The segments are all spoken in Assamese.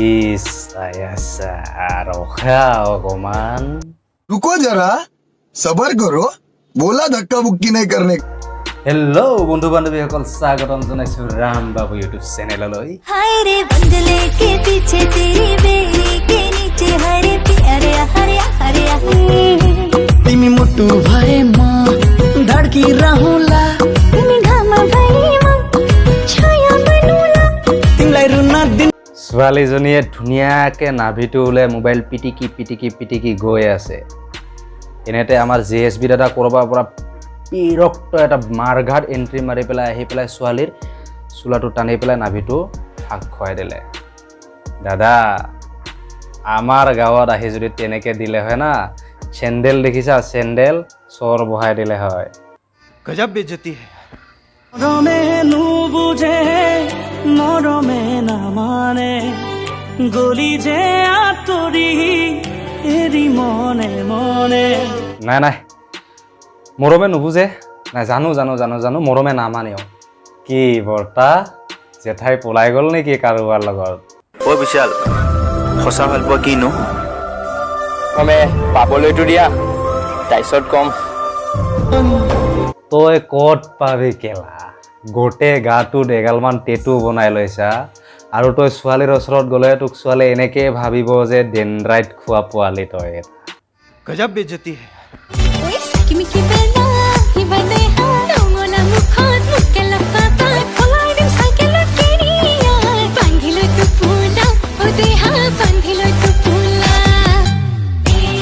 saya Saroha Oman. रुको जरा सबर करो बोला धक्का मुक्की नहीं करने हेलो बंधु बान्धवीসকল স্বাগতম জনাইছো राम बाबू यूट्यूब चैनलলৈ हाय रे बंगले के पीछे तेरी बेड़ी के नीचे हरे प्यारे हरे हरे तिमी मुटु भए म धड्की रहूला तिमी घामा भए म छाया बनुला तिमीलाई रुन दिन ছোৱালীজনীয়ে ধুনীয়াকে নাভিটো উলে মোবাইল পিটিকি পিটিকি পিটিকি গৈ আছে এনেতে আমাৰ জেএসবি দাদা কৰবাৰ পৰা বিৰক্ত এটা মাৰঘাট এন্ট্ৰি মাৰি পেলাই আহি পেলাই ছোৱালীৰ চুলাটো টানি পেলাই নাভিটো ফাক খুৱাই দিলে দাদা আমাৰ গাঁৱত আহি যদি তেনেকে দিলে হয় না চেন্ডেল দেখিছা চেন্ডেল চৰ বহাই দিলে হয় गजब बेइज्जती है रमे नु बुझे मरमे ना माने गली जे आतरी एरी मने मने নাই নাই মৰমে নুবুজে নাই জানো জানো জানো জানো মৰমে নামানেও কি বৰ্তা জেঠাই পলাই গ'ল নেকি কাৰোবাৰ লগত ও বিশাল সঁচা ভাল পোৱা কিনো কমে পাবলৈতো দিয়া তাৰপিছত কম তই ক'ত পাবি কেলা গোটে গাটোত এগালমান টেটু বনাই লৈছা আৰু তই ছোৱালীৰ ওচৰত গ'লে তোক ছোৱালী এনেকৈ ভাবিব যে ডেনড্ৰাইট খোৱা পোৱালি তই गजब बेइज्जती है ओए सकी मिकी बेला ही बने हां रंगोला मुखत मुके लपता खोलाई दिन साइकिल केरिया बांधिलो तू पूला ओ देहा बांधिलो तू पूला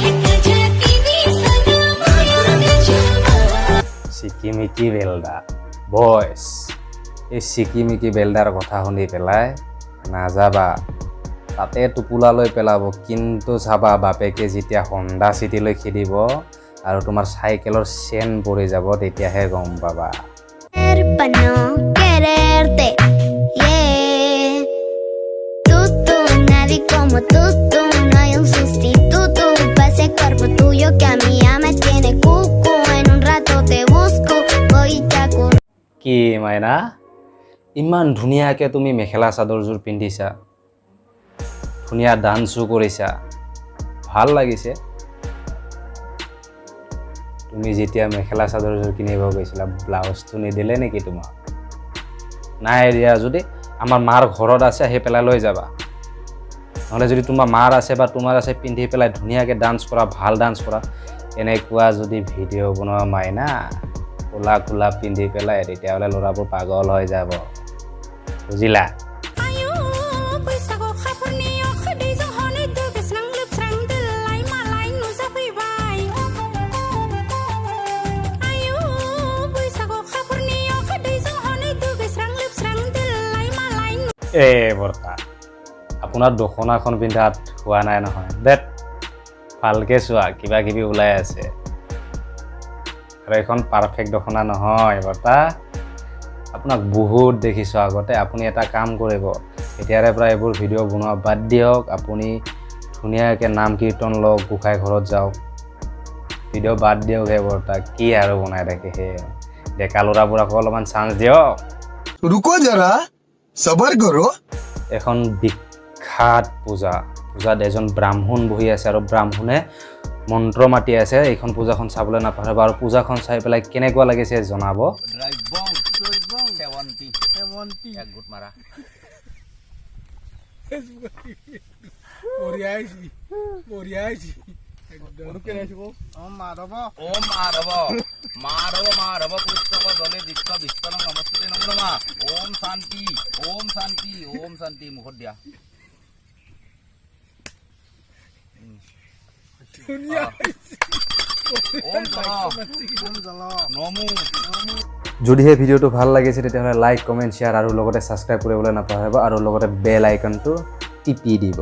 एक जाती भी सदा माया जुमा চিকিমিকি বেলদা বয়স এই চিকিমিকি বেলদাৰ কথা শুনি পেলাই নাযাবা তাতে টোপোলা লৈ পেলাব কিন্তু চাবা বাপেকে যেতিয়া হণ্ডা চিটিলৈ খেদিব আৰু তোমাৰ চাইকেলৰ চেন পৰি যাব তেতিয়াহে গম পাবা para no quererte yeah tú nadie como tú no hay un sustituto para ese cuerpo tuyo que a mí ya me tiene cuco en un rato te busco voy a কি মাইনা ইমান ধুনীয়াকৈ তুমি মেখেলা চাদৰযোৰ পিন্ধিছা ধুনীয়া ডান্সো কৰিছা ভাল লাগিছে তুমি যেতিয়া মেখেলা চাদৰযোৰ কিনিব গৈছিলা ব্লাউজটো নিদিলে নেকি তোমাক নাই দিয়া যদি আমাৰ মাৰ ঘৰত আছে আহি পেলাই লৈ যাবা নহ'লে যদি তোমাৰ মাৰ আছে বা তোমাৰ আছে পিন্ধি পেলাই ধুনীয়াকৈ ডান্স কৰা ভাল ডান্স কৰা এনেকুৱা যদি ভিডিঅ' বনোৱা মাইনা কোলা কোলা পিন্ধি পেলাই তেতিয়াহ'লে ল'ৰাবোৰ পাগল হৈ যাব বুজিলা বৰ্তা আপোনাৰ দখনাখন পিন্ধাত হোৱা নাই নহয় দেট ভালকৈ চোৱা কিবা কিবি ওলাই আছে আৰু এখন পাৰফেক্ট দখনা নহয় বৰ্তা আপোনাক বহুত দেখিছোঁ আগতে আপুনি এটা কাম কৰিব এতিয়াৰে পৰা এইবোৰ ভিডিঅ' বনোৱা বাদ দিয়ক আপুনি ধুনীয়াকৈ নাম কীৰ্তন লওক গোসাঁই ঘৰত যাওক ভিডিঅ' বাদ দিয়ক হে বৰ্তা কি আৰু বনাই থাকে হে ডেকা ল'ৰাবোৰক অলপমান চান্স দিয়ক रुको जरा सबर करो এখন বিখ্যাত পূজাত এজন ব্ৰাহ্মণ বহি আছে আৰু ব্ৰাহ্মণে মন্ত্ৰ মাতি আছে এইখন পূজাখন চাবলৈ নাপাহৰিব আৰু পূজাখন চাই পেলাই কেনেকুৱা লাগিছে জনাব ওম মাধৱ মাধৱ মাধৱ পুস্তক জলে দীক্ষ বিষ্ণু নমস্তে নমো নমঃ ওম শান্তি ওম শান্তি ওম শান্তি মুখত দিয়া ওম জল নমো যদিহে ভিডিঅ'টো ভাল লাগিছে তেতিয়াহ'লে লাইক কমেণ্ট শ্বেয়াৰ আৰু লগতে ছাবস্ক্ৰাইব কৰিবলৈ নাপাহৰিব আৰু লগতে বেল আইকনটো টিপি দিব